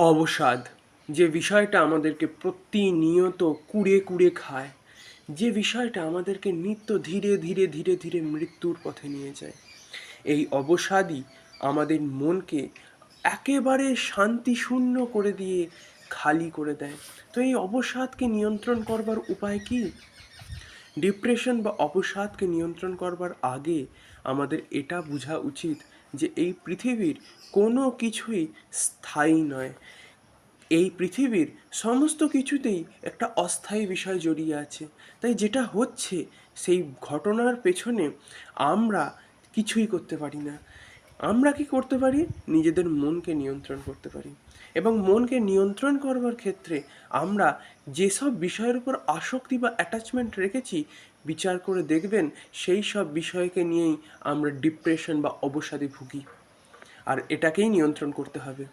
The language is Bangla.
অবসাদ যে বিষয়টা আমাদেরকে প্রতিনিয়ত কুড়ে কুড়ে খায়, যে বিষয়টা আমাদেরকে নিত্য ধীরে ধীরে ধীরে ধীরে মৃত্যুর পথে নিয়ে যায়, এই অবসাদই আমাদের মনকে একেবারে শান্তিশূন্য করে দিয়ে খালি করে দেয়। তো এই অবসাদকে নিয়ন্ত্রণ করবার উপায় কি? ডিপ্রেশন বা অবসাদকে নিয়ন্ত্রণ করবার আগে আমাদের এটা বোঝা উচিত যে এই পৃথিবীর কোনো কিছুই স্থায়ী নয়। এই পৃথিবীর সমস্ত কিছুতেই একটা অস্থায়ী বিষয় জড়িয়ে আছে। তাই যেটা হচ্ছে সেই ঘটনার পেছনে আমরা কিছুই করতে পারি না। আমরা কি করতে পারি? নিজেদের মনকে নিয়ন্ত্রণ করতে পারি। এবং মনকে নিয়ন্ত্রণ করবার ক্ষেত্রে আমরা যেসব বিষয়ের উপর আসক্তি বা অ্যাটাচমেন্ট রেখেছি, বিচার করে দেখবেন সেই সব বিষয়কে নিয়েই আমরা ডিপ্রেশন বা অবসাদে ভুগি। আর এটাকেই নিয়ন্ত্রণ করতে হবে।